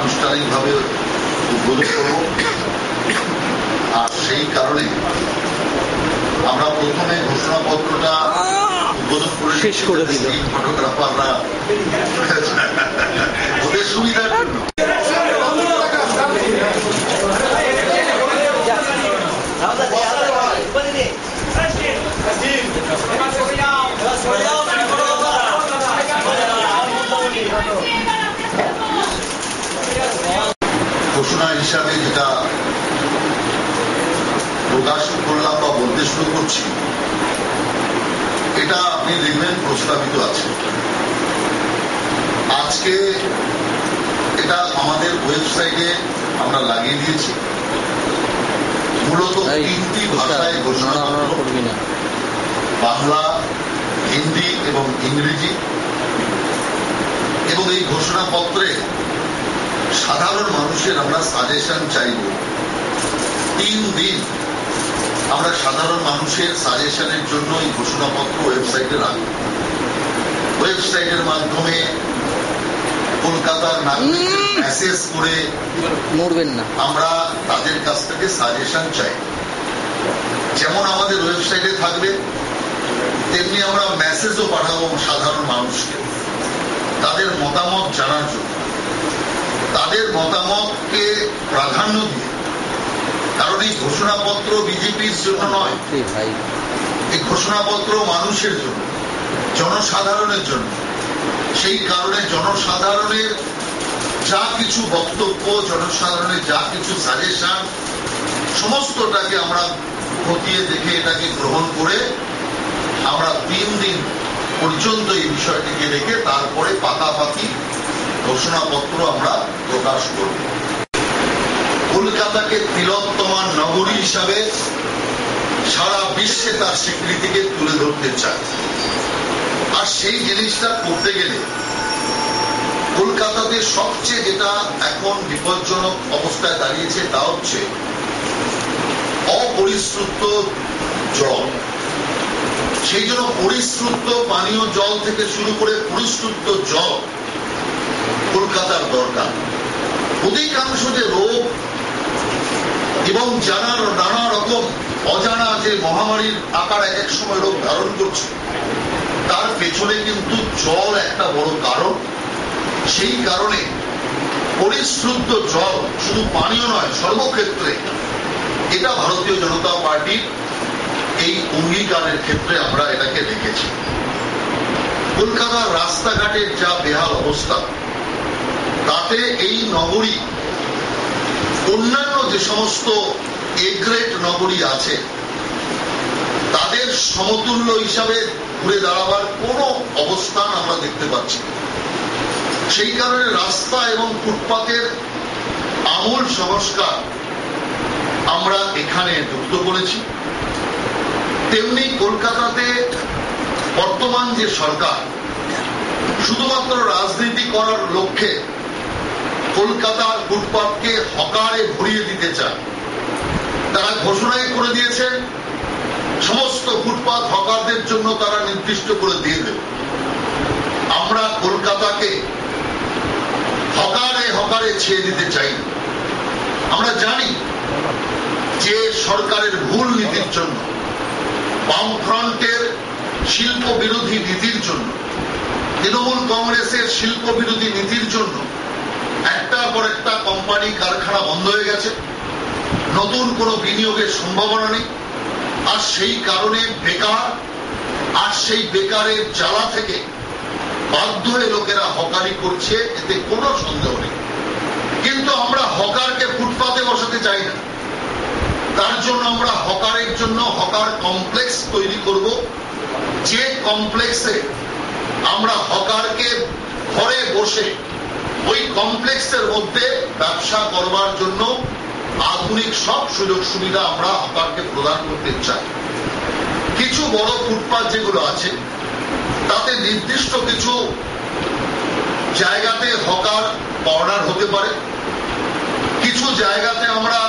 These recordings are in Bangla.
আনুষ্ঠানিকভাবে উদ্বোধন করব। আর সেই কারণে আমরা প্রথমে ঘোষণাপত্রটা উদ্বোধন করে শেষ করে দিল ফটোগ্রাফাররা ওদের সুবিধার জন্য। ঘোষণা হিসাবে যেটা প্রকাশ করলাম বা বলতে শুরু করছি, এটা আপনি দেখবেন প্রস্তাবিত আছে। আজকে এটা আমাদের ওয়েবসাইটে আমরা লাগিয়ে দিয়েছি। মূলত 3টি ভাষায় ঘোষণাপত্র, বাংলা, হিন্দি এবং ইংরেজি। এবং এই ঘোষণাপত্রে সাধারণ মানুষের আমরা সাজেশন চাইব। 3 দিন আমরা সাধারণ মানুষের সাজেশনের জন্য এই ঘোষণাপত্র ওয়েবসাইটে রাখব। ওয়েবসাইটের মাধ্যমে কলকাতার নাগরিকদের মেসেজ করে মরবেন না, আমরা তাদের কাছ থেকে সাজেশন চাই। যেমন আমাদের ওয়েবসাইটে থাকবে, তেমনি আমরা মেসেজও পাঠাবো সাধারণ মানুষকে তাদের মতামত জানার জন্য। তাদের মতামতকে প্রাধান্য দিয়ে, কারণ এই ঘোষণাপত্র বিজেপির জন্য নয়, এই ঘোষণাপত্র মানুষের জন্য, জনসাধারণের জন্য। সেই কারণে জনসাধারণের যা কিছু বক্তব্য, জনসাধারণের যা কিছু সাজেশন, সমস্তটাকে আমরা খতিয়ে দেখে এটাকে গ্রহণ করে আমরা 3 দিন পর্যন্ত এই বিষয়টিকে রেখে তারপরে পাকাপাকি ঘোষণাপত্র আমরা প্রকাশ করব। কলকাতাকে তিলোত্তমা নগরী হিসাবে সারা বিশ্বে তার স্বীকৃতিকে তুলে ধরতে চায়। আর সেই জিনিসটা করতে গেলে কলকাতাতে সবচেয়ে যেটা এখন বিপজ্জনক অবস্থায় দাঁড়িয়েছে তা হচ্ছে অপরিশ্রুত জল। সেই জন্য পরিশ্রুত পানীয় জল থেকে শুরু করে পরিশ্রুত জল কলকাতার দরকার। অধিকাংশ যে রোগ এবং জানার নানা রকম অজানা যে মহামারীর আকার এক এক সময় রোগ ধারণ করছে, তার পেছনে কিন্তু জল একটা বড় কারণ। সেই কারণে পরিশ্রুত জল শুধু পানীয় নয়, সর্বক্ষেত্রে এটা ভারতীয় জনতা পার্টির এই অঙ্গীকারের ক্ষেত্রে আমরা এটাকে রেখেছি। কলকাতার রাস্তাঘাটের যা বেহাল অবস্থা, তাতে এই নগরী অন্যান্য যে সমস্ত এগ্রেট নগরী আছে তাদের সমতুল্য হিসাবে ঘুরে দাঁড়াবার কোন অবস্থান আমরা দেখতে পাচ্ছি। সেই কারণে রাস্তা এবং ফুটপাতের আমূল সংস্কার আমরা এখানে যুক্ত করেছি। তেমনি কলকাতাতে বর্তমান যে সরকার শুধুমাত্র রাজনীতি করার লক্ষ্যে কলকাতার ফুটপাতকে হকারে ভরিয়ে দিতে চায়। তারা ঘোষণাই করে দিয়েছেন সমস্ত ফুটপাত হকারদের জন্য তারা নির্দিষ্ট করে দিয়ে দেবে। আমরা কলকাতাকে হকারে হকারে ছেড়ে দিতে চাই। আমরা জানি যে সরকারের ভুল নীতির জন্য, বামফ্রন্টের শিল্প বিরোধী নীতির জন্য, তৃণমূল কংগ্রেসের শিল্প বিরোধী নীতির জন্য একটার পর একটা কোম্পানি কারখানা বন্ধ হয়ে গেছে, নতুন কোনো বিনিয়োগের সম্ভাবনা নেই। আর সেই কারণে বেকার, আর সেই বেকারের জ্বালা থেকে বাধ্য হয়ে লোকেরা হকারি করছে, এতে কোনো সন্দেহ নেই। কিন্তু আমরা হকারকে ফুটপাতে বসাতে চাই না। তার জন্য আমরা হকারের জন্য হকার কমপ্লেক্স তৈরি করব, যে কমপ্লেক্সে আমরা হকারকে ঘরে বসে ওই কমপ্লেক্সের মধ্যে ব্যবসা করবার জন্য আধুনিক সব সুযোগ সুবিধা আমরা হকারকে প্রদান করতে চাই। কিছু বড় ফুটপাত যেগুলো আছে তাতে নির্দিষ্ট কিছু জায়গাতে হকার কর্নার হতে পারে, কিছু জায়গাতে আমরা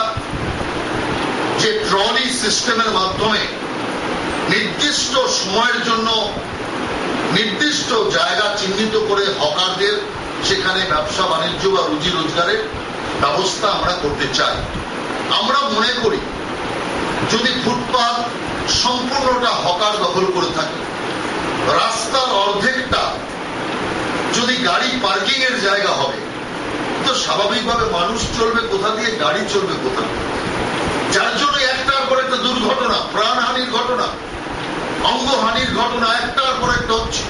যে ট্রলি সিস্টেমের মাধ্যমে নির্দিষ্ট সময়ের জন্য নির্দিষ্ট জায়গা চিহ্নিত করে হকারদের সেখানে ব্যবসা বাণিজ্য বা রুজি রোজগারের ব্যবস্থা আমরা করতে চাই। আমরা মনে করি যদি ফুটপাত সম্পূর্ণটা হকার দখল করে থাকে, রাস্তার অর্ধেকটা যদি গাড়ি পার্কিং এর জায়গা হবে, তো স্বাভাবিকভাবে মানুষ চলবে কোথা দিয়ে, গাড়ি চলবে কোথা, যার জন্য একটার পর একটা দুর্ঘটনা, প্রাণহানির ঘটনা, অঙ্গহানির ঘটনা একটার পর একটা হচ্ছে।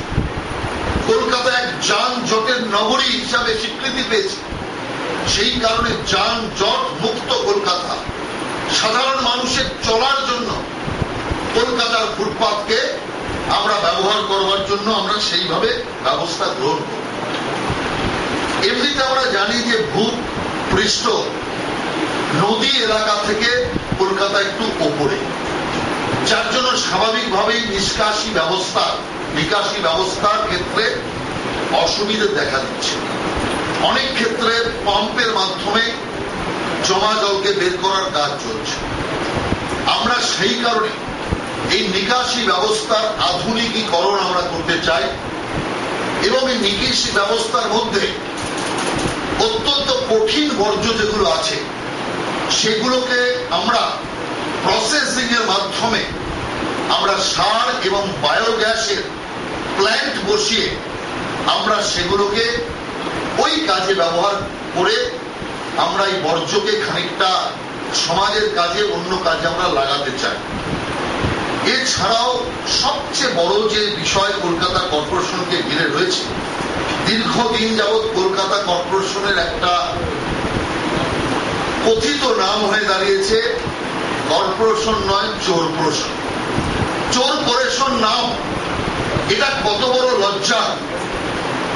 কলকাতা এক যানজটের নগরী হিসাবে স্বীকৃতি পেয়েছে। সেই কারণে যানজট মুক্ত কলকাতা, সাধারণ মানুষের চলার জন্য কলকাতার ফুটপাতকে আমরা ব্যবহার করবার জন্য আমরা সেইভাবে ব্যবস্থা গ্রহণ করব। এমনিতে আমরা জানি যে ভূপৃষ্ঠ নদী এলাকা থেকে কলকাতা একটু ওপরে, যার জন্য স্বাভাবিকভাবেই নিকাশি ব্যবস্থার ক্ষেত্রে অসুবিধা দেখা দিচ্ছে। অনেক ক্ষেত্রে পাম্পের মাধ্যমে জমা জলকে বের করার কাজ চলছে। আমরা সেই কারণে এই নিকাশি ব্যবস্থার আধুনিকীকরণ আমরা করতে চাই এবং এই নিকাশি ব্যবস্থার মধ্যে অত্যন্ত কঠিন বর্জ্য যেগুলো আছে সেগুলোকে আমরা প্রসেসিং এর মাধ্যমে আমরা সার এবং বায়োগ্যাসের প্ল্যান্ট বসিয়ে আমরা সেগুলোকে ওই কাজে ব্যবহার করে আমরা এই বর্জ্যকে খানিকটা সমাজের কাজে, অন্য কাজে আমরা লাগাতে চাই। এছাড়াও সবচেয়ে বড় যে বিষয় কলকাতা কর্পোরেশনকে ঘিরে রয়েছে, দীর্ঘদিন যাবৎ কলকাতা কর্পোরেশনের একটা কথিত নাম হয়ে দাঁড়িয়েছে কর্পোরেশন নয়, চোরপোরেশন। চোরপোরেশন নাম, এটা কত বড় লজ্জা,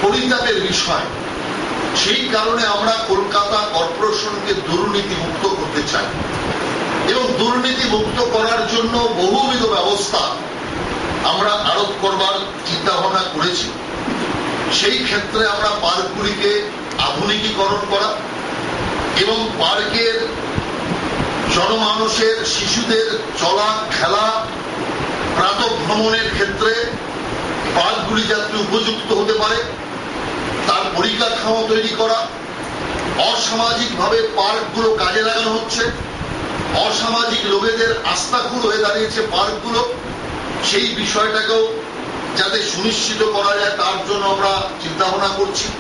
পরিতাপের বিষয়। সেই কারণে আমরা কলকাতা কর্পোরেশনকে দুর্নীতি মুক্ত করতে চাই এবং দুর্নীতি মুক্ত করার জন্য বহুবিধ ব্যবস্থা আমরা আরোপ করবার চিন্তা ভাবনা করেছি। সেই ক্ষেত্রে আমরা পার্কগুলিকে আধুনিকীকরণ করা এবং পার্কের জনমানুষের, শিশুদের চলা খেলা, প্রাতঃভ্রমণের ক্ষেত্রে পার্কগুলি যাতে উপযুক্ত হতে পারে তার পরিকাঠামো তৈরি করা। অসামাজিকভাবে পার্কগুলো কাজে লাগানো হচ্ছে, অসামাজিক লোকেদের আস্থাকুল হয়ে দাঁড়িয়েছে পার্কগুলো, সেই বিষয়টাকেও যাতে সুনিশ্চিত করা যায় তার জন্য আমরা চিন্তা ভাবনা করছি।